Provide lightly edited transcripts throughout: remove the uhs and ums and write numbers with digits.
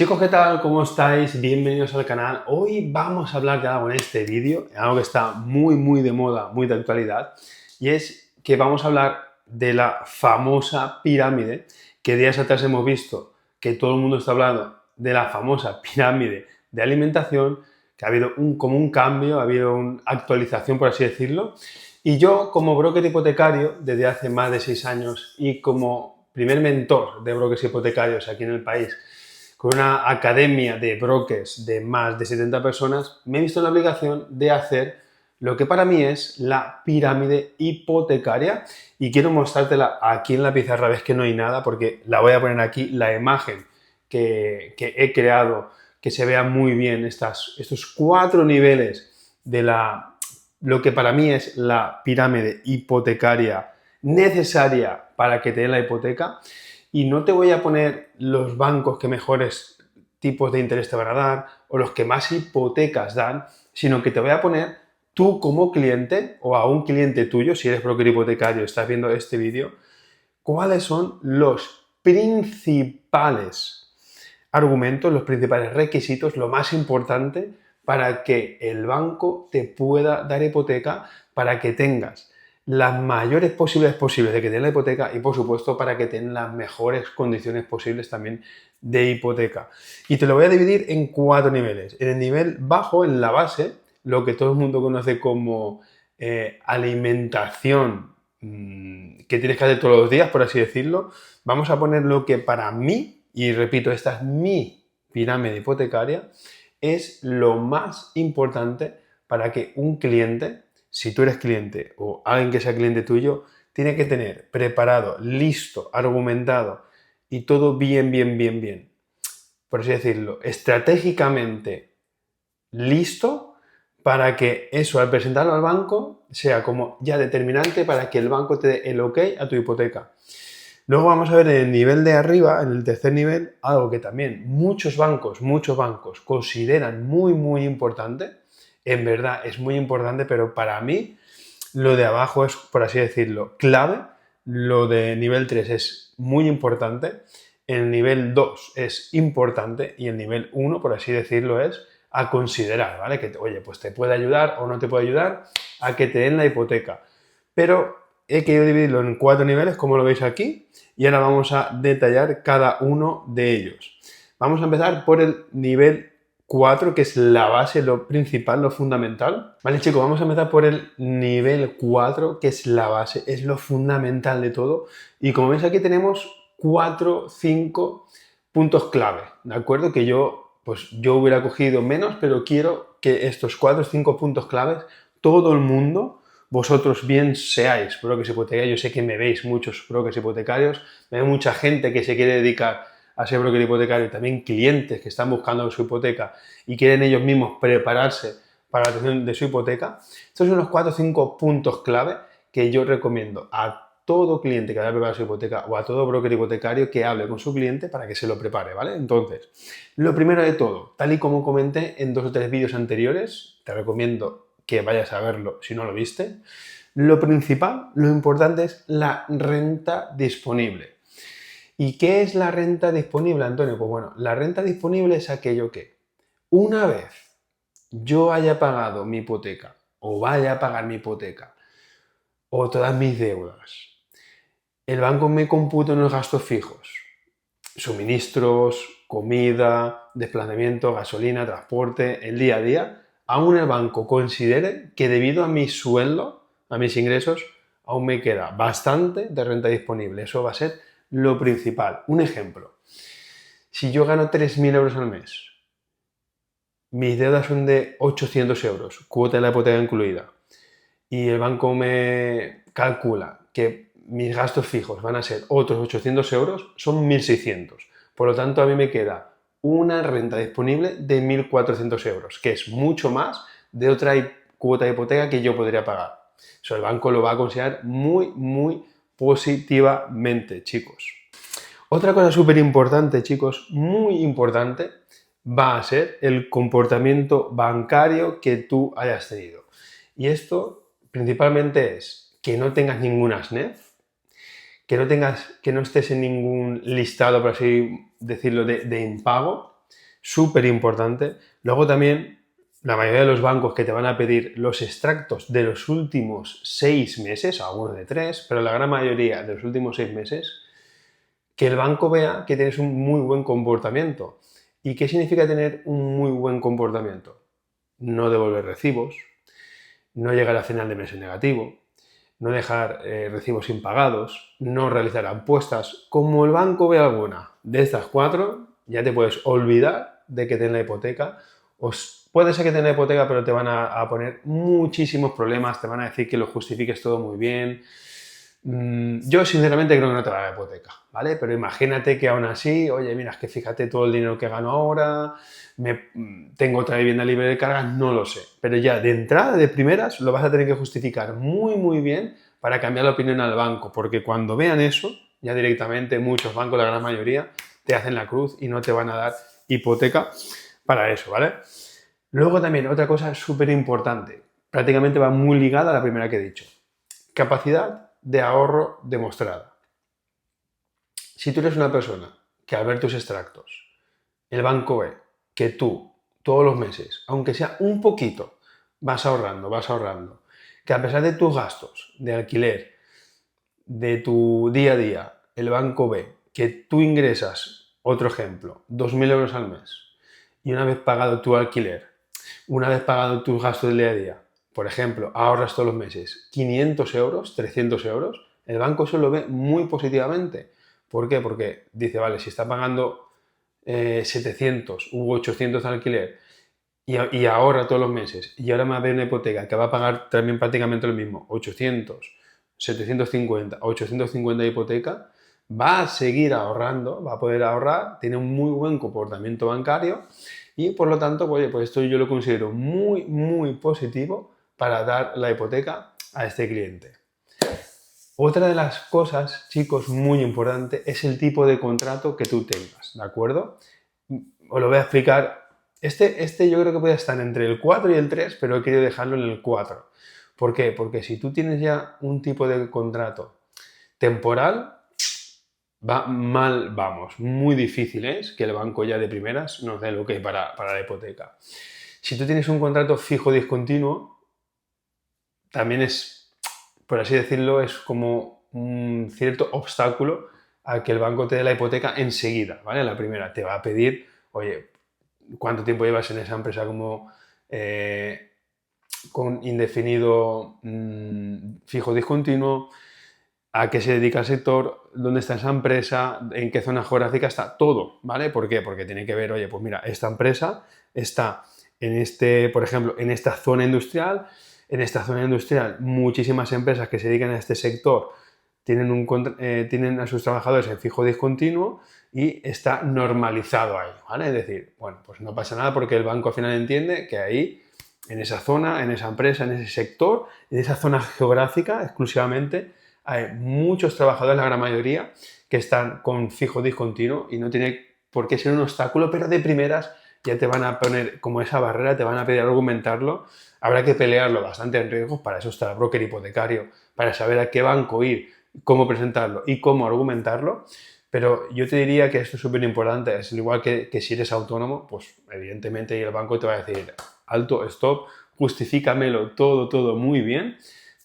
Chicos, ¿qué tal? ¿Cómo estáis? Bienvenidos al canal. Hoy vamos a hablar de algo en este vídeo, algo que está muy de moda, muy de actualidad, y es que vamos a hablar de la famosa pirámide que días atrás hemos visto que todo el mundo está hablando de la famosa pirámide de alimentación, que ha habido como un cambio, ha habido una actualización, por así decirlo, y yo como broker hipotecario desde hace más de 6 años y como primer mentor de brokers hipotecarios aquí en el país, con una academia de brokers de más de 70 personas, me he visto en la obligación de hacer lo que para mí es la pirámide hipotecaria y quiero mostrártela aquí en la pizarra. Ves que no hay nada porque la voy a poner aquí, la imagen que he creado, que se vea muy bien estos 4 niveles de lo que para mí es la pirámide hipotecaria necesaria para que te den la hipoteca. Y no te voy a poner los bancos que mejores tipos de interés te van a dar o los que más hipotecas dan, sino que te voy a poner tú como cliente o a un cliente tuyo, si eres broker hipotecario, estás viendo este vídeo, cuáles son los principales argumentos, los principales requisitos, lo más importante para que el banco te pueda dar hipoteca, para que tengas las mayores posibilidades de que te den la hipoteca y, por supuesto, para que tengan las mejores condiciones posibles también de hipoteca. Y te lo voy a dividir en 4 niveles. En el nivel bajo, en la base, lo que todo el mundo conoce como alimentación que tienes que hacer todos los días, por así decirlo, vamos a poner lo que para mí, y repito, esta es mi pirámide hipotecaria, es lo más importante para que un cliente, si tú eres cliente o alguien que sea cliente tuyo, tiene que tener preparado, listo, argumentado y todo bien, por así decirlo, estratégicamente listo para que eso al presentarlo al banco sea como ya determinante para que el banco te dé el ok a tu hipoteca. Luego vamos a ver en el nivel de arriba, en el tercer nivel, algo que también muchos bancos consideran muy importante. En verdad es muy importante, pero para mí lo de abajo es, por así decirlo, clave. Lo de nivel 3 es muy importante. El nivel 2 es importante y el nivel 1, por así decirlo, es a considerar, ¿vale? Que, oye, pues te puede ayudar o no te puede ayudar a que te den la hipoteca. Pero he querido dividirlo en 4 niveles, como lo veis aquí, y ahora vamos a detallar cada uno de ellos. Vamos a empezar por el nivel 4, que es la base, lo principal, lo fundamental. Vale, chicos, vamos a empezar por el nivel 4, que es la base, es lo fundamental de todo. Y como veis aquí tenemos 5 puntos clave, ¿de acuerdo? Que yo hubiera cogido menos, pero quiero que estos 5 puntos claves, todo el mundo, vosotros bien seáis brokers hipotecarios, yo sé que me veis muchos brokers hipotecarios, me ve mucha gente que se quiere dedicar a ser broker hipotecario, también clientes que están buscando su hipoteca y quieren ellos mismos prepararse para la atención de su hipoteca. Estos son los 4 o 5 puntos clave que yo recomiendo a todo cliente que vaya a preparar su hipoteca o a todo broker hipotecario que hable con su cliente para que se lo prepare, ¿vale? Entonces, lo primero de todo, tal y como comenté en 2 o 3 vídeos anteriores, te recomiendo que vayas a verlo si no lo viste, lo principal, lo importante es la renta disponible. ¿Y qué es la renta disponible, Antonio? Pues bueno, la renta disponible es aquello que una vez yo haya pagado mi hipoteca o vaya a pagar mi hipoteca o todas mis deudas, el banco me computa unos gastos fijos, suministros, comida, desplazamiento, gasolina, transporte, el día a día, aún el banco considere que debido a mi sueldo, a mis ingresos, aún me queda bastante de renta disponible. Eso va a ser lo principal. Un ejemplo, si yo gano 3.000 euros al mes, mis deudas son de 800 euros, cuota de la hipoteca incluida, y el banco me calcula que mis gastos fijos van a ser otros 800 euros, son 1.600. Por lo tanto, a mí me queda una renta disponible de 1.400 euros, que es mucho más de otra cuota de hipoteca que yo podría pagar. Eso el banco lo va a considerar muy positivamente, chicos. Otra cosa súper importante, chicos, muy importante, va a ser el comportamiento bancario que tú hayas tenido. Y esto principalmente es que no tengas ninguna SNEF, que no estés en ningún listado, por así decirlo, de impago, súper importante. Luego también, la mayoría de los bancos que te van a pedir los extractos de los últimos 6 meses, algunos de 3, pero la gran mayoría de los últimos 6 meses, que el banco vea que tienes un muy buen comportamiento. ¿Y qué significa tener un muy buen comportamiento? No devolver recibos, no llegar a final de mes en negativo, no dejar recibos impagados, no realizar apuestas. Como el banco ve alguna de estas 4, ya te puedes olvidar de que tenga la hipoteca. Puede ser que tenga la hipoteca, pero te van a poner muchísimos problemas, te van a decir que lo justifiques todo muy bien. Yo sinceramente creo que no te va a dar hipoteca, ¿vale? Pero imagínate que aún así, oye, mira, es que fíjate todo el dinero que gano ahora, tengo otra vivienda libre de cargas, no lo sé. Pero ya de entrada, de primeras, lo vas a tener que justificar muy, muy bien para cambiar la opinión al banco, porque cuando vean eso, ya directamente muchos bancos, la gran mayoría, te hacen la cruz y no te van a dar hipoteca para eso, ¿vale? Luego también otra cosa súper importante, prácticamente va muy ligada a la primera que he dicho. Capacidad de ahorro demostrada. Si tú eres una persona que al ver tus extractos, el banco ve que tú todos los meses, aunque sea un poquito, vas ahorrando, que a pesar de tus gastos de alquiler, de tu día a día, el banco ve que tú ingresas, otro ejemplo, 2.000 euros al mes, y una vez pagado tu alquiler, una vez pagado tus gastos del día a día, por ejemplo, ahorras todos los meses 500 euros, 300 euros, el banco eso lo ve muy positivamente. ¿Por qué? Porque dice, vale, si está pagando 700 u 800 de alquiler y ahorra todos los meses y ahora me va a ver una hipoteca que va a pagar también prácticamente lo mismo, 800, 750, 850 de hipoteca, va a seguir ahorrando, va a poder ahorrar, tiene un muy buen comportamiento bancario y por lo tanto, pues esto yo lo considero muy, muy positivo para dar la hipoteca a este cliente. Otra de las cosas, chicos, muy importante es el tipo de contrato que tú tengas, ¿de acuerdo? Os lo voy a explicar. Este yo creo que puede estar entre el 4 y el 3, pero he querido dejarlo en el 4. ¿Por qué? Porque si tú tienes ya un tipo de contrato temporal, va mal, vamos, muy difícil es que el banco ya de primeras nos dé lo que hay para la hipoteca. Si tú tienes un contrato fijo discontinuo, también es, por así decirlo, es como un cierto obstáculo a que el banco te dé la hipoteca enseguida, ¿vale? La primera te va a pedir, oye, ¿cuánto tiempo llevas en esa empresa como con indefinido fijo discontinuo? ¿A qué se dedica el sector? ¿Dónde está esa empresa? ¿En qué zona geográfica está? Todo, ¿vale? ¿Por qué? Porque tiene que ver, oye, pues mira, esta empresa está en por ejemplo, en esta zona industrial. En esta zona industrial, muchísimas empresas que se dedican a este sector tienen a sus trabajadores en fijo discontinuo y está normalizado ahí, ¿vale? Es decir, bueno, pues no pasa nada porque el banco al final entiende que ahí, en esa zona, en esa empresa, en ese sector, en esa zona geográfica exclusivamente, hay muchos trabajadores, la gran mayoría, que están con fijo discontinuo y no tiene por qué ser un obstáculo, pero de primeras ya te van a poner como esa barrera, te van a pedir argumentarlo. Habrá que pelearlo bastante en riesgos, para eso está el broker hipotecario, para saber a qué banco ir, cómo presentarlo y cómo argumentarlo. Pero yo te diría que esto es súper importante, es igual que si eres autónomo, pues evidentemente el banco te va a decir, alto, stop, justifícamelo todo muy bien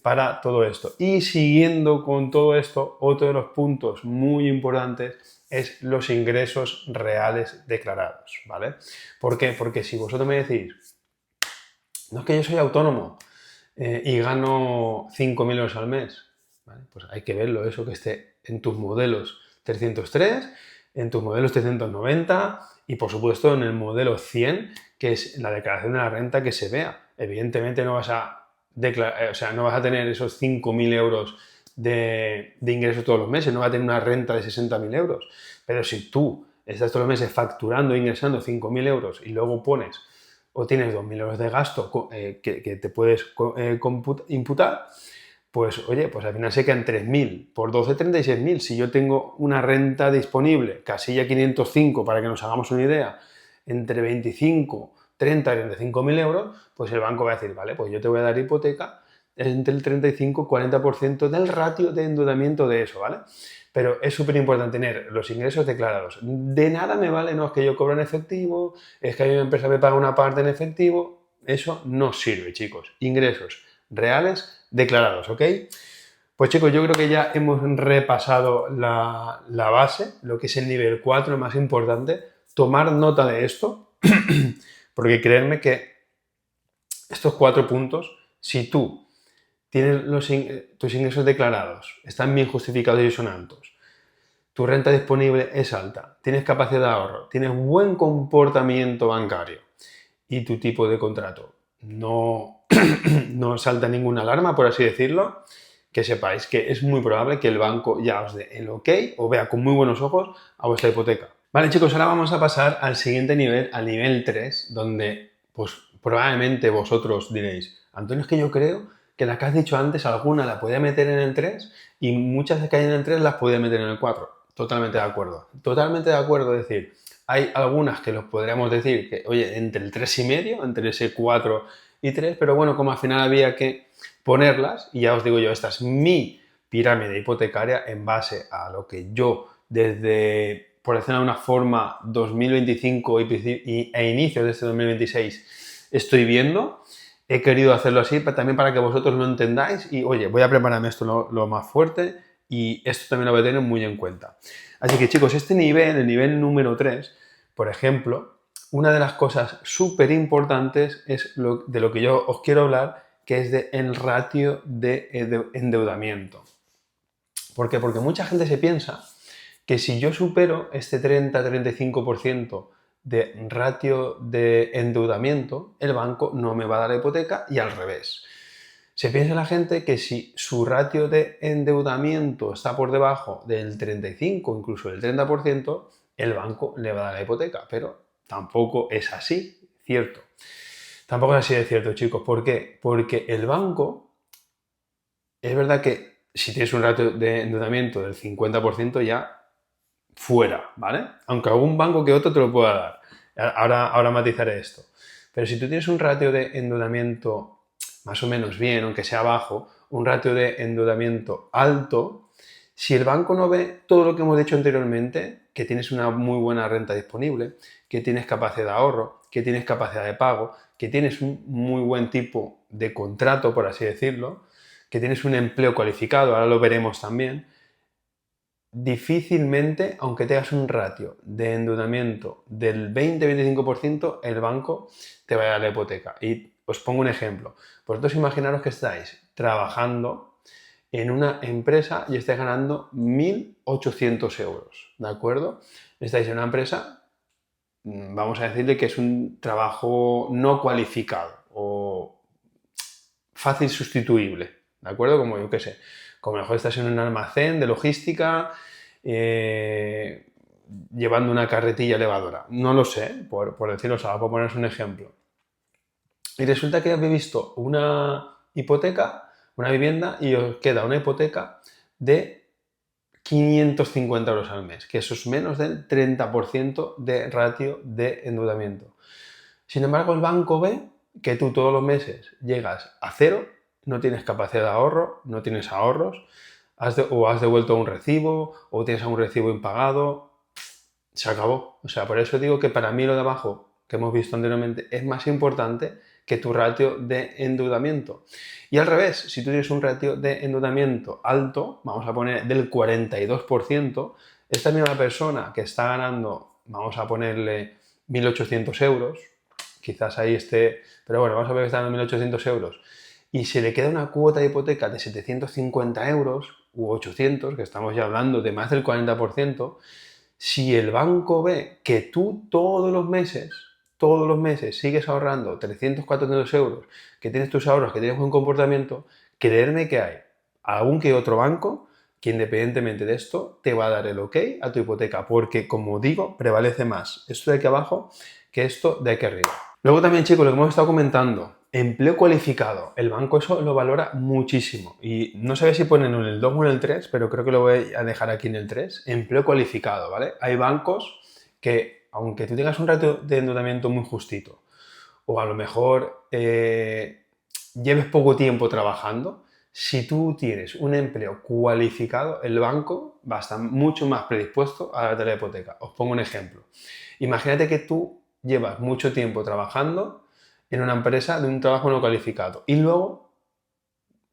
para todo esto. Y siguiendo con todo esto, otro de los puntos muy importantes es los ingresos reales declarados, ¿vale? ¿Por qué? Porque si vosotros me decís, no es que yo soy autónomo y gano 5.000 euros al mes, ¿vale? Pues hay que verlo, eso que esté en tus modelos 303, en tus modelos 390 y por supuesto en el modelo 100, que es la declaración de la renta, que se vea. Evidentemente no vas a no vas a tener esos 5.000 euros de ingresos todos los meses, no vas a tener una renta de 60.000 euros. Pero si tú estás todos los meses facturando e ingresando 5.000 euros y luego pones o tienes 2.000 euros de gasto que te puedes imputar, pues oye, pues al final se quedan 3.000 por 12, 36.000. Si yo tengo una renta disponible, casilla 505, para que nos hagamos una idea, entre 25, 30 y 35.000 euros, pues el banco va a decir, vale, pues yo te voy a dar hipoteca entre el 35 y 40% del ratio de endeudamiento de eso, ¿vale? pero es súper importante tener los ingresos declarados. De nada me vale, no, es que yo cobro en efectivo, es que a mi empresa me paga una parte en efectivo. Eso no sirve, chicos. Ingresos reales declarados, ¿ok? Pues chicos, yo creo que ya hemos repasado la base, lo que es el nivel 4, lo más importante. Tomar nota de esto, porque creedme que estos 4 puntos, si tú tienes tus ingresos declarados, están bien justificados y son altos, tu renta disponible es alta, tienes capacidad de ahorro, tienes buen comportamiento bancario y tu tipo de contrato no, no salta ninguna alarma, por así decirlo, que sepáis que es muy probable que el banco ya os dé el ok o vea con muy buenos ojos a vuestra hipoteca. Vale, chicos, ahora vamos a pasar al siguiente nivel, al nivel 3, donde pues probablemente vosotros diréis, Antonio, es que yo creo que las que has dicho antes, alguna la podía meter en el 3 y muchas que hay en el 3 las podía meter en el 4. Totalmente de acuerdo. Totalmente de acuerdo, es decir, hay algunas que los podríamos decir que, oye, entre el 3,5, entre ese 4 y 3, pero bueno, como al final había que ponerlas, y ya os digo yo, esta es mi pirámide hipotecaria en base a lo que yo desde, por decirlo de una forma, 2025 e inicios de este 2026 estoy viendo. He querido hacerlo así también para que vosotros lo entendáis y, oye, voy a prepararme esto lo más fuerte y esto también lo voy a tener muy en cuenta. Así que, chicos, este nivel, el nivel número 3, por ejemplo, una de las cosas súper importantes es de lo que yo os quiero hablar, que es el ratio de endeudamiento. ¿Por qué? Porque mucha gente se piensa que si yo supero este 30-35% de ratio de endeudamiento, el banco no me va a dar la hipoteca y al revés. Se piensa la gente que si su ratio de endeudamiento está por debajo del 35, incluso del 30%, el banco le va a dar la hipoteca, pero tampoco es así, ¿cierto? Tampoco es así de cierto, chicos. ¿Por qué? Porque el banco, es verdad que si tienes un ratio de endeudamiento del 50% ya fuera, ¿vale? Aunque algún banco que otro te lo pueda dar. Ahora matizaré esto. Pero si tú tienes un ratio de endeudamiento más o menos bien, aunque sea bajo, un ratio de endeudamiento alto, si el banco no ve todo lo que hemos dicho anteriormente, que tienes una muy buena renta disponible, que tienes capacidad de ahorro, que tienes capacidad de pago, que tienes un muy buen tipo de contrato, por así decirlo, que tienes un empleo cualificado, ahora lo veremos también, difícilmente, aunque tengas un ratio de endeudamiento del 20-25%, el banco te va a dar la hipoteca. Y os pongo un ejemplo. Vosotros imaginaros que estáis trabajando en una empresa y estáis ganando 1.800 euros, ¿de acuerdo? Estáis en una empresa, vamos a decirle que es un trabajo no cualificado o fácil sustituible, ¿de acuerdo? Como yo qué sé, como mejor estás en un almacén de logística, llevando una carretilla elevadora. No lo sé, por decirlo, o sea, por poneros un ejemplo. Y resulta que habéis visto una hipoteca, una vivienda, y os queda una hipoteca de 550 euros al mes, que eso es menos del 30% de ratio de endeudamiento. Sin embargo, el banco ve que tú todos los meses llegas a cero, no tienes capacidad de ahorro, no tienes ahorros, o has devuelto un recibo, o tienes un recibo impagado, se acabó. O sea, por eso digo que para mí lo de abajo, que hemos visto anteriormente, es más importante que tu ratio de endeudamiento. Y al revés, si tú tienes un ratio de endeudamiento alto, vamos a poner del 42%, esta misma persona que está ganando, vamos a ponerle 1.800 euros, quizás ahí esté, pero bueno, vamos a ver que está ganando 1.800 euros, y se le queda una cuota de hipoteca de 750 euros u 800, que estamos ya hablando de más del 40%, si el banco ve que tú todos los meses sigues ahorrando 300, 400 euros, que tienes tus ahorros, que tienes buen comportamiento, creerme que hay algún que otro banco que independientemente de esto te va a dar el ok a tu hipoteca, porque como digo, prevalece más esto de aquí abajo que esto de aquí arriba. Luego también, chicos, lo que hemos estado comentando, empleo cualificado. El banco eso lo valora muchísimo. Y no sé si ponen en el 2 o en el 3, pero creo que lo voy a dejar aquí en el 3. Empleo cualificado, ¿vale? Hay bancos que, aunque tú tengas un ratio de endeudamiento muy justito, o a lo mejor lleves poco tiempo trabajando, Si tú tienes un empleo cualificado, el banco va a estar mucho más predispuesto a darte la hipoteca. Os pongo un ejemplo. Imagínate que tú llevas mucho tiempo trabajando en una empresa de un trabajo no cualificado y luego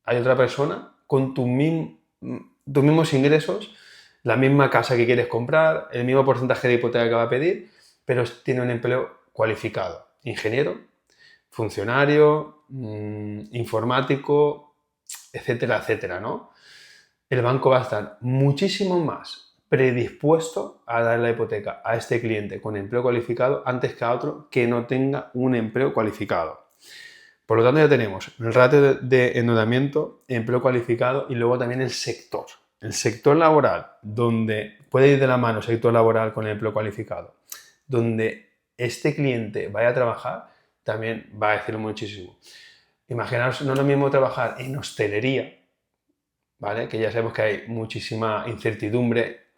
hay otra persona con tus mismos ingresos, la misma casa que quieres comprar, el mismo porcentaje de hipoteca que va a pedir, pero tiene un empleo cualificado. Ingeniero, funcionario, informático, etcétera, etcétera, ¿no? El banco va a estar muchísimo más predispuesto a dar la hipoteca a este cliente con empleo cualificado antes que a otro que no tenga un empleo cualificado. Por lo tanto, ya tenemos el ratio de endeudamiento, empleo cualificado y luego también el sector. El sector laboral, donde puede ir de la mano el sector laboral con el empleo cualificado, donde este cliente vaya a trabajar, también va a decir muchísimo. Imaginaos, no es lo mismo trabajar en hostelería, ¿vale? Que ya sabemos que hay muchísima incertidumbre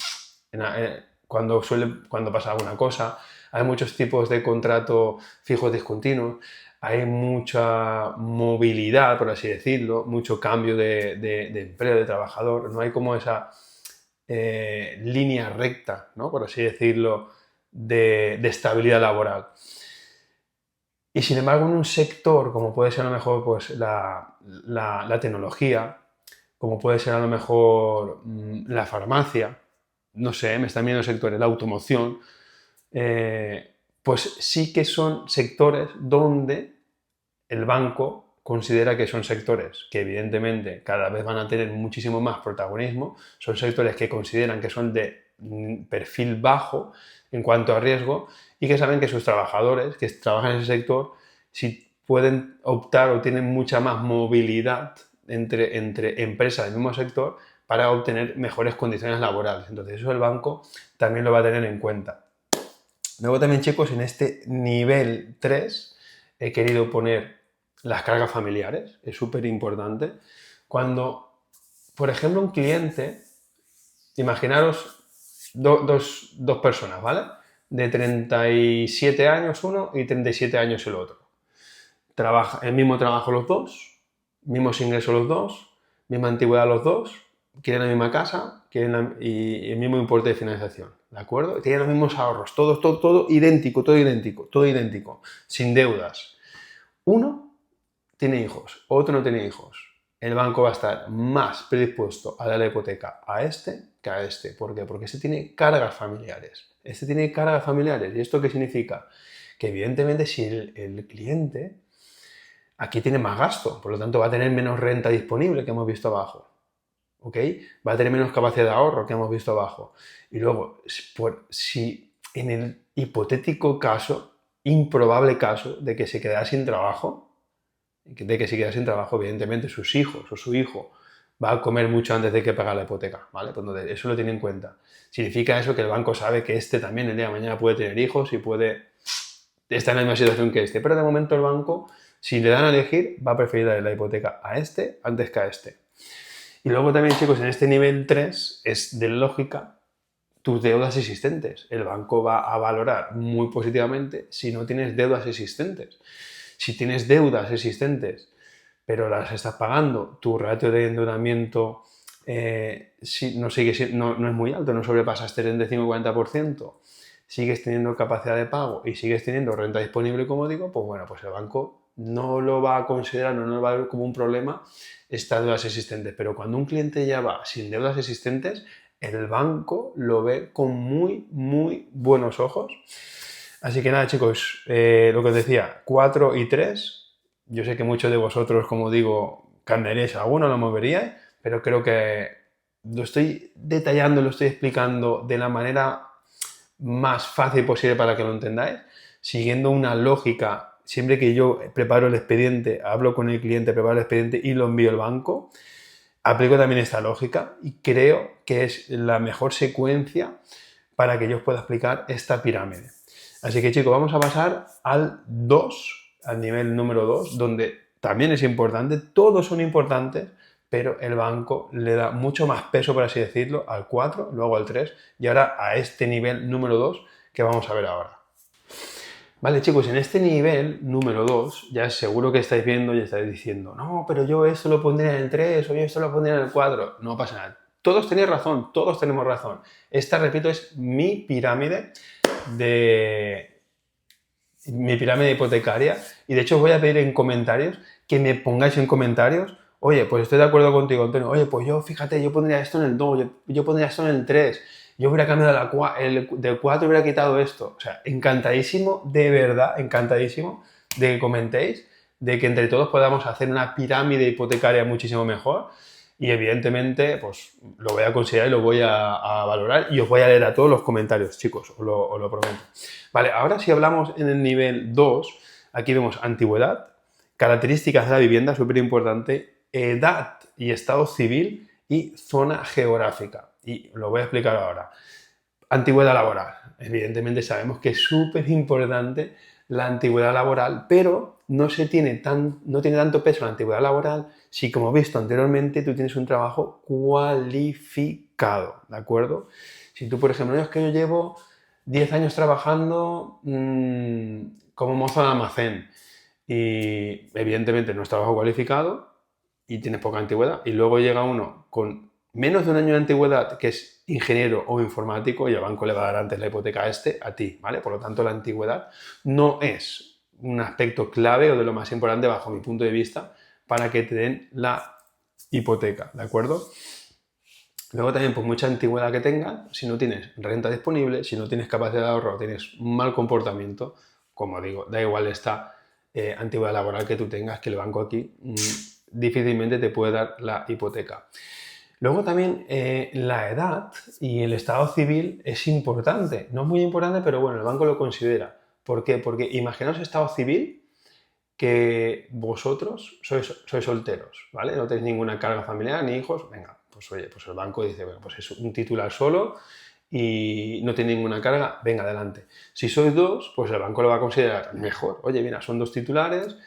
cuando pasa alguna cosa. Hay muchos tipos de contrato fijos discontinuos. Hay mucha movilidad, por así decirlo, mucho cambio de empleo, de trabajador. No hay como esa línea recta, ¿no? Por así decirlo, de estabilidad laboral. Y sin embargo, en un sector como puede ser a lo mejor pues, la tecnología, como puede ser a lo mejor la farmacia, no sé, me están viendo sectores, la automoción, pues sí que son sectores donde el banco considera que son sectores que evidentemente cada vez van a tener muchísimo más protagonismo, son sectores que consideran que son de perfil bajo en cuanto a riesgo y que saben que sus trabajadores que trabajan en ese sector, si pueden optar o tienen mucha más movilidad entre empresas del mismo sector para obtener mejores condiciones laborales. Entonces eso el banco también lo va a tener en cuenta. Luego también, chicos, en este nivel 3 he querido poner las cargas familiares, es súper importante. Cuando, por ejemplo, un cliente, imaginaros dos personas, ¿vale? De 37 años uno y 37 años el otro. El mismo trabajo los dos, mismos ingresos los dos, misma antigüedad los dos, quieren la misma casa y el mismo importe de financiación, ¿de acuerdo? Tienen los mismos ahorros, todo idéntico, todo idéntico, sin deudas. Uno tiene hijos, otro no tiene hijos. El banco va a estar más predispuesto a dar la hipoteca a este que a este. ¿Por qué? Porque este tiene cargas familiares. Este tiene cargas familiares. ¿Y esto qué significa? Que evidentemente si el cliente aquí tiene más gasto, por lo tanto va a tener menos renta disponible que hemos visto abajo. ¿Ok? Va a tener menos capacidad de ahorro que hemos visto abajo. Y luego, si en el hipotético caso, improbable caso de que se quedara sin trabajo, evidentemente sus hijos o su hijo va a comer mucho antes de que pagar la hipoteca, ¿vale? Pues entonces, eso lo tiene en cuenta. Significa eso que el banco sabe que este también el día de mañana puede tener hijos y puede estar en la misma situación que este. Pero de momento el banco, si le dan a elegir, va a preferir darle la hipoteca a este antes que a este. Y luego también, chicos, en este nivel 3 es de lógica tus deudas existentes. El banco va a valorar muy positivamente si no tienes deudas existentes. Si tienes deudas existentes, pero las estás pagando, tu ratio de endeudamiento no es muy alto, no sobrepasas 35-40%, sigues teniendo capacidad de pago y sigues teniendo renta disponible, como digo, pues bueno, pues el banco no lo va a considerar, no lo va a ver como un problema estas deudas existentes. Pero cuando un cliente ya va sin deudas existentes, el banco lo ve con muy, muy buenos ojos. Así que nada, chicos, lo que os decía, 4 y 3. Yo sé que muchos de vosotros, como digo, cambiaríais alguno, lo moveríais, pero creo que lo estoy detallando, lo estoy explicando de la manera más fácil posible para que lo entendáis, siguiendo una lógica. Siempre que yo preparo el expediente, hablo con el cliente, preparo el expediente y lo envío al banco, aplico también esta lógica y creo que es la mejor secuencia para que yo os pueda explicar esta pirámide. Así que, chicos, vamos a pasar al nivel número 2, donde también es importante, todos son importantes, pero el banco le da mucho más peso, por así decirlo, al 4, luego al 3 y ahora a este nivel número 2 que vamos a ver ahora. Vale, chicos, en este nivel número 2, ya seguro que estáis viendo y estáis diciendo, no, pero yo esto lo pondría en el 3 o yo esto lo pondría en el 4. No pasa nada. Todos tenéis razón, todos tenemos razón. Esta, repito, es de mi pirámide hipotecaria y de hecho os voy a pedir en comentarios que me pongáis en comentarios, oye, pues estoy de acuerdo contigo, Antonio, oye, pues yo, fíjate, yo pondría esto en el 2, yo pondría esto en el 3, yo hubiera cambiado del 4, hubiera quitado esto. O sea, encantadísimo, de verdad, encantadísimo de que comentéis, de que entre todos podamos hacer una pirámide hipotecaria muchísimo mejor y evidentemente pues lo voy a considerar y lo voy a valorar y os voy a leer a todos los comentarios, chicos, os lo prometo. Vale, ahora si hablamos en el nivel 2, aquí vemos antigüedad, características de la vivienda, súper importante, edad y estado civil y zona geográfica. Y lo voy a explicar ahora. Antigüedad laboral. Evidentemente sabemos que es súper importante la antigüedad laboral, pero no tiene tanto peso la antigüedad laboral si, como he visto anteriormente, tú tienes un trabajo cualificado, ¿de acuerdo? Si tú, por ejemplo, es que yo llevo 10 años trabajando como mozo de almacén y evidentemente no es trabajo cualificado y tienes poca antigüedad y luego llega uno con menos de un año de antigüedad que es ingeniero o informático y el banco le va a dar antes la hipoteca a ti, ¿vale? Por lo tanto, la antigüedad no es un aspecto clave o de lo más importante bajo mi punto de vista para que te den la hipoteca, ¿de acuerdo? Luego también, por mucha antigüedad que tengas, si no tienes renta disponible, si no tienes capacidad de ahorro, tienes un mal comportamiento, como digo, da igual esta antigüedad laboral que tú tengas, que el banco aquí difícilmente te puede dar la hipoteca. Luego también la edad y el estado civil es importante. No es muy importante, pero bueno, el banco lo considera. ¿Por qué? Porque imaginaos estado civil que vosotros sois solteros, ¿vale? No tenéis ninguna carga familiar ni hijos. Venga, pues oye, pues el banco dice, bueno, pues es un titular solo y no tiene ninguna carga, venga, adelante. Si sois dos, pues el banco lo va a considerar mejor. Oye, mira, son dos titulares,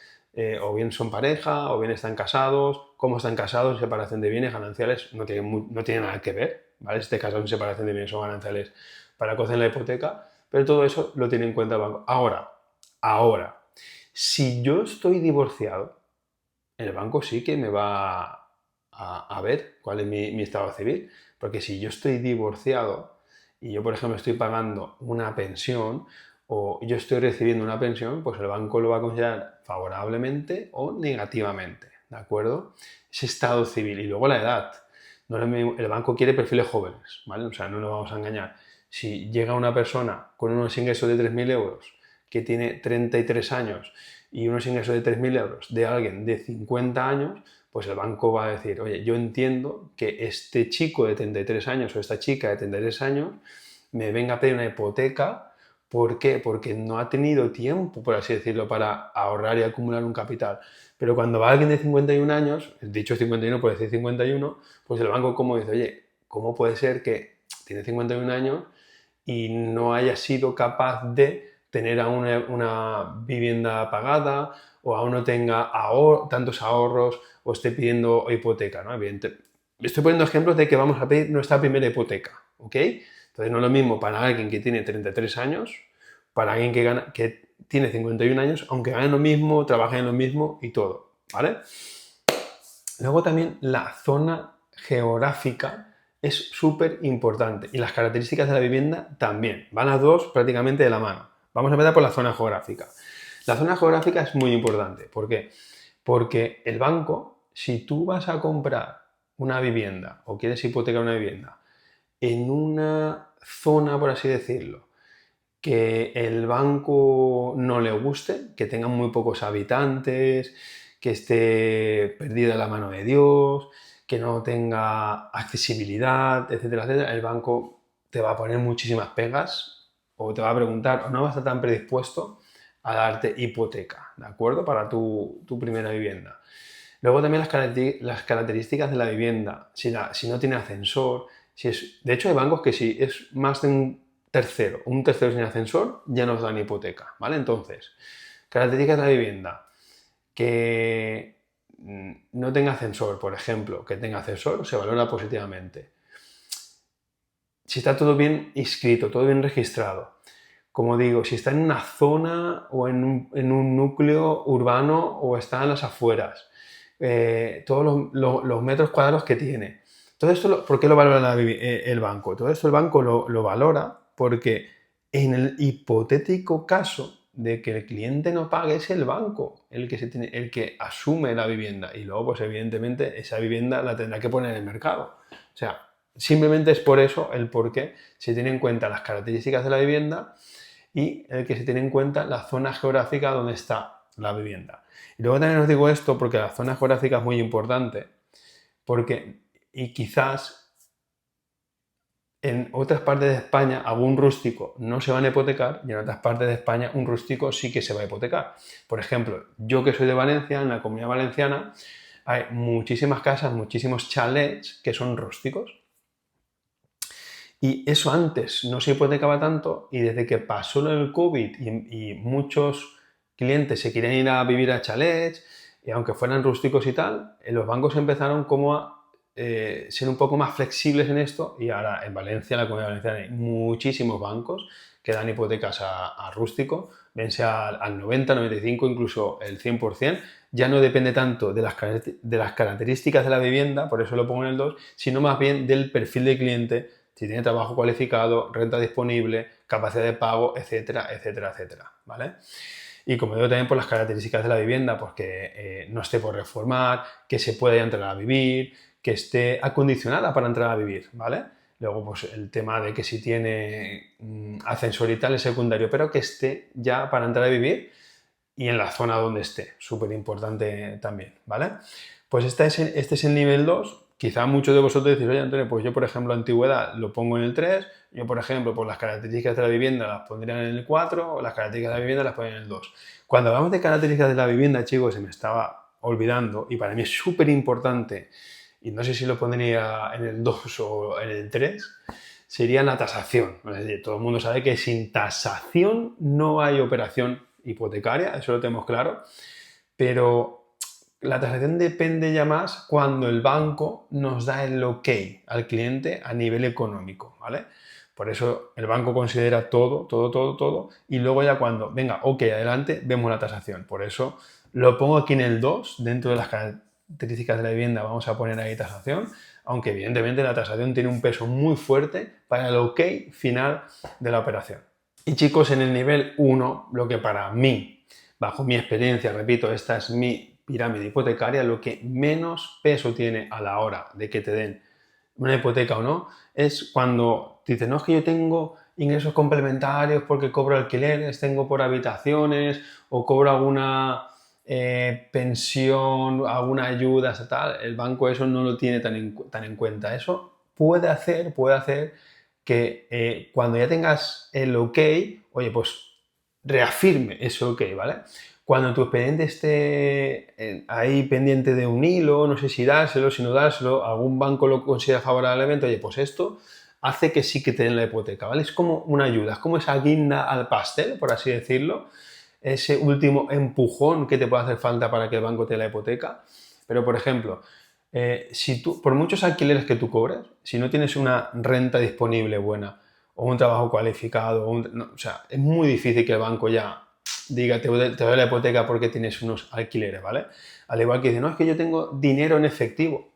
o bien son pareja, o bien están casados. ¿Cómo están casados? Separación de bienes, gananciales, no tiene nada que ver, ¿vale? Si te casas en separación de bienes o gananciales para coger la hipoteca, pero todo eso lo tiene en cuenta el banco. Ahora, si yo estoy divorciado, el banco sí que me va a ver cuál es mi estado civil, porque si yo estoy divorciado y yo, por ejemplo, estoy pagando una pensión o yo estoy recibiendo una pensión, pues el banco lo va a considerar favorablemente o negativamente, ¿de acuerdo? Ese estado civil. Y luego la edad. No es lo mismo, el banco quiere perfiles jóvenes, ¿vale? O sea, no nos vamos a engañar. Si llega una persona con unos ingresos de 3.000 euros que tiene 33 años y unos ingresos de 3.000 euros de alguien de 50 años, pues el banco va a decir, oye, yo entiendo que este chico de 33 años o esta chica de 33 años me venga a pedir una hipoteca. ¿Por qué? Porque no ha tenido tiempo, por así decirlo, para ahorrar y acumular un capital. Pero cuando va alguien de 51 años, dicho 51 por decir 51, pues el banco como dice, oye, ¿cómo puede ser que tiene 51 años y no haya sido capaz de tener aún una vivienda pagada o aún no tenga tantos ahorros o esté pidiendo hipoteca, ¿no? Estoy poniendo ejemplos de que vamos a pedir nuestra primera hipoteca, ¿ok? Entonces no es lo mismo para alguien que tiene 33 años, para alguien que tiene 51 años, aunque gane lo mismo, trabaje en lo mismo y todo, ¿vale? Luego también la zona geográfica es súper importante y las características de la vivienda también. Van las dos prácticamente de la mano. Vamos a empezar por la zona geográfica. La zona geográfica es muy importante. ¿Por qué? Porque el banco, si tú vas a comprar una vivienda o quieres hipotecar una vivienda en una zona, por así decirlo, que el banco no le guste, que tenga muy pocos habitantes, que esté perdida la mano de Dios, que no tenga accesibilidad, etcétera, etcétera, el banco te va a poner muchísimas pegas o te va a preguntar o no va a estar tan predispuesto a darte hipoteca, ¿de acuerdo? Para tu primera vivienda. Luego también las características de la vivienda, si no tiene ascensor, de hecho hay bancos que si es más de un tercero sin ascensor, ya nos dan hipoteca, ¿vale? Entonces, características de la vivienda, que no tenga ascensor, por ejemplo, que tenga ascensor, se valora positivamente. Si está todo bien inscrito, todo bien registrado, como digo, si está en una zona o en un núcleo urbano o está en las afueras, todos los metros cuadrados que tiene. Todo esto, ¿por qué lo valora el banco? Todo esto el banco lo valora porque en el hipotético caso de que el cliente no pague, es el banco el que asume la vivienda y luego, pues evidentemente, esa vivienda la tendrá que poner en el mercado. O sea, simplemente es por eso el por qué se tiene en cuenta las características de la vivienda y el que se tiene en cuenta la zona geográfica donde está la vivienda. Y luego también os digo esto porque la zona geográfica es muy importante, y quizás en otras partes de España algún rústico no se van a hipotecar y en otras partes de España un rústico sí que se va a hipotecar. Por ejemplo, yo que soy de Valencia, en la Comunidad Valenciana hay muchísimas casas, muchísimos chalets que son rústicos. Y eso antes no se hipotecaba tanto y desde que pasó el COVID y muchos clientes se quieren ir a vivir a chalets, y aunque fueran rústicos y tal, los bancos empezaron como a ser un poco más flexibles en esto y ahora en Valencia, en la Comunidad Valenciana, hay muchísimos bancos que dan hipotecas a rústico, ven sea al 90, 95, incluso el 100%. Ya no depende tanto de las características de la vivienda, por eso lo pongo en el 2, sino más bien del perfil de cliente, si tiene trabajo cualificado, renta disponible, capacidad de pago, etcétera, etcétera, etcétera, ¿vale? Y como digo, también por las características de la vivienda, pues que no esté por reformar, que se pueda entrar a vivir, que esté acondicionada para entrar a vivir, ¿vale? Luego, pues el tema de que si tiene ascensor y tal es secundario, pero que esté ya para entrar a vivir y en la zona donde esté, súper importante también, ¿vale? Pues este es el nivel 2. Quizá muchos de vosotros decís, oye Antonio, pues yo por ejemplo antigüedad lo pongo en el 3, yo por ejemplo por las características de la vivienda las pondría en el 4 o las características de la vivienda las pondría en el 2. Cuando hablamos de características de la vivienda, chicos, se me estaba olvidando y para mí es súper importante, y no sé si lo pondría en el 2 o en el 3, sería la tasación. Es decir, todo el mundo sabe que sin tasación no hay operación hipotecaria, eso lo tenemos claro, pero la tasación depende ya más cuando el banco nos da el ok al cliente a nivel económico, ¿vale? Por eso el banco considera todo, y luego ya cuando venga ok adelante, vemos la tasación. Por eso lo pongo aquí en el 2, dentro de las características de la vivienda vamos a poner ahí tasación, aunque evidentemente la tasación tiene un peso muy fuerte para el ok final de la operación. Y chicos, en el nivel 1, lo que para mí, bajo mi experiencia, repito, esta es mi pirámide hipotecaria, lo que menos peso tiene a la hora de que te den una hipoteca o no, es cuando dices, no, es que yo tengo ingresos complementarios porque cobro alquileres, tengo por habitaciones o cobro alguna pensión, alguna ayuda, tal. El banco eso no lo tiene tan en cuenta. Eso puede hacer que cuando ya tengas el ok, oye, pues reafirme ese ok, ¿vale? Cuando tu expediente esté ahí pendiente de un hilo, no sé si dárselo, si no dárselo, algún banco lo considera favorablemente, oye, pues esto hace que sí que te den la hipoteca, ¿vale? Es como una ayuda, es como esa guinda al pastel, por así decirlo, ese último empujón que te puede hacer falta para que el banco te dé la hipoteca. Pero, por ejemplo, si tú, por muchos alquileres que tú cobres, si no tienes una renta disponible buena o un trabajo cualificado, o sea, es muy difícil que el banco ya diga te doy la hipoteca porque tienes unos alquileres, ¿vale? Al igual que dice, no, es que yo tengo dinero en efectivo.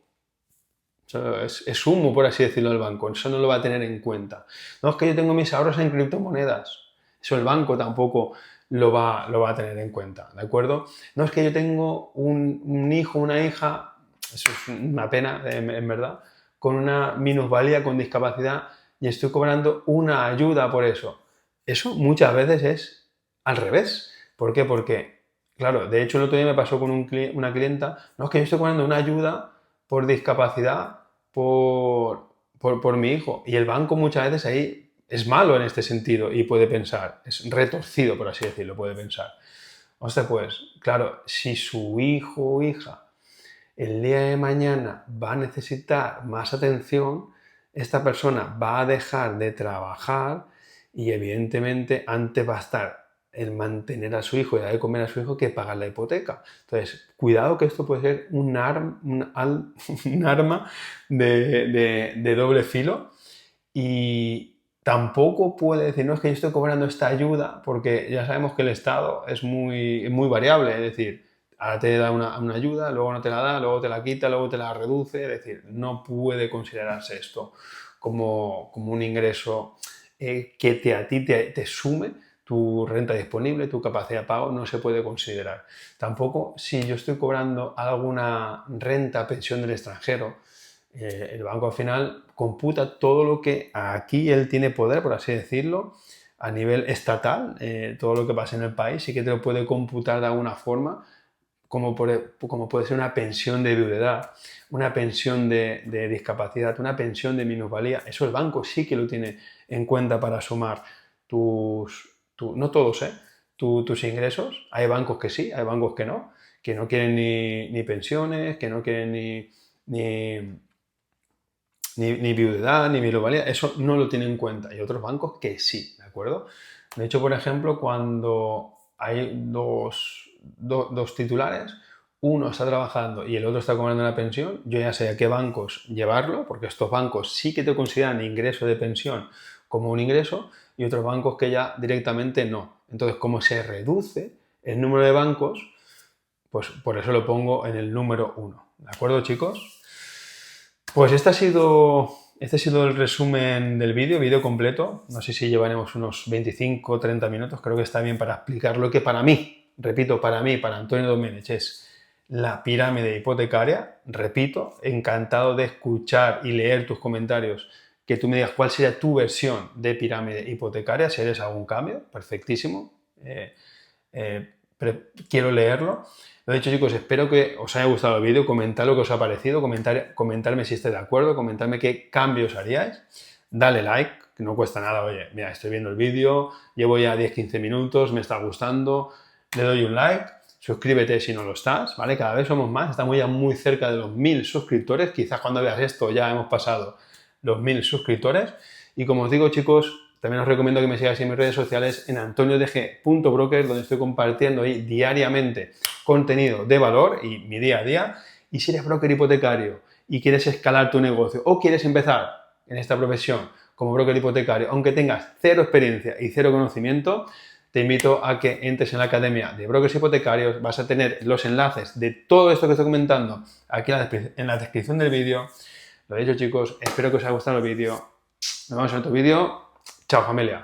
O sea, es humo, por así decirlo, del banco. Eso no lo va a tener en cuenta. No, es que yo tengo mis ahorros en criptomonedas. Eso el banco tampoco lo va a tener en cuenta, ¿de acuerdo? No, es que yo tengo un hijo, una hija, eso es una pena, en verdad, con una minusvalía, con discapacidad, y estoy cobrando una ayuda por eso. Eso muchas veces es al revés. ¿Por qué? Porque, claro, de hecho el otro día me pasó con una clienta, no, es que yo estoy cobrando una ayuda por discapacidad por mi hijo. Y el banco muchas veces ahí es malo en este sentido y puede pensar, es retorcido, por así decirlo, puede pensar. Ostras, pues, claro, si su hijo o hija el día de mañana va a necesitar más atención, esta persona va a dejar de trabajar y evidentemente antes va a estar el mantener a su hijo y dar de comer a su hijo que pagar la hipoteca. Entonces, cuidado que esto puede ser un arma de doble filo y tampoco puede decir, no, es que yo estoy cobrando esta ayuda, porque ya sabemos que el Estado es muy variable, es decir, ahora te da una ayuda, luego no te la da, luego te la quita, luego te la reduce, es decir, no puede considerarse esto como un ingreso que a ti te sume tu renta disponible, tu capacidad de pago, no se puede considerar. Tampoco si yo estoy cobrando alguna renta, pensión del extranjero, el banco al final computa todo lo que aquí él tiene poder, por así decirlo, a nivel estatal, todo lo que pasa en el país, sí que te lo puede computar de alguna forma, como puede ser una pensión de viudedad, una pensión de discapacidad, una pensión de minusvalía. Eso el banco sí que lo tiene en cuenta para sumar no todos, tus ingresos. Hay bancos que sí, hay bancos que no quieren ni pensiones, que no quieren ni ni viudedad, ni minusvalía, eso no lo tienen en cuenta. Y otros bancos que sí, ¿de acuerdo? De hecho, por ejemplo, cuando hay dos titulares, uno está trabajando y el otro está cobrando una pensión, yo ya sé a qué bancos llevarlo, porque estos bancos sí que te consideran ingreso de pensión como un ingreso y otros bancos que ya directamente no. Entonces, como se reduce el número de bancos, pues por eso lo pongo en el número 1. ¿De acuerdo, chicos? Pues este ha sido el resumen del vídeo completo. No sé si llevaremos unos 25 o 30 minutos. Creo que está bien para explicar lo que para mí, repito, para mí, para Antonio Domenech, es la pirámide hipotecaria. Repito, encantado de escuchar y leer tus comentarios, que tú me digas cuál sería tu versión de pirámide hipotecaria, si eres algún cambio, perfectísimo. Quiero leerlo. Lo dicho, chicos, espero que os haya gustado el vídeo, comentad lo que os ha parecido, comentarme si estáis de acuerdo, comentarme qué cambios haríais, dale like, que no cuesta nada, oye, mira, estoy viendo el vídeo, llevo ya 10-15 minutos, me está gustando, le doy un like, suscríbete si no lo estás, ¿vale? Cada vez somos más, estamos ya muy cerca de los 1000 suscriptores, quizás cuando veas esto ya hemos pasado los 1000 suscriptores, y como os digo, chicos, también os recomiendo que me sigáis en mis redes sociales en antoniodg.broker, donde estoy compartiendo ahí diariamente contenido de valor y mi día a día. Y si eres broker hipotecario y quieres escalar tu negocio o quieres empezar en esta profesión como broker hipotecario, aunque tengas cero experiencia y cero conocimiento, te invito a que entres en la Academia de Brokers Hipotecarios. Vas a tener los enlaces de todo esto que estoy comentando aquí en la descripción del vídeo. Lo dicho, chicos, espero que os haya gustado el vídeo. Nos vemos en otro vídeo. Chao, familia.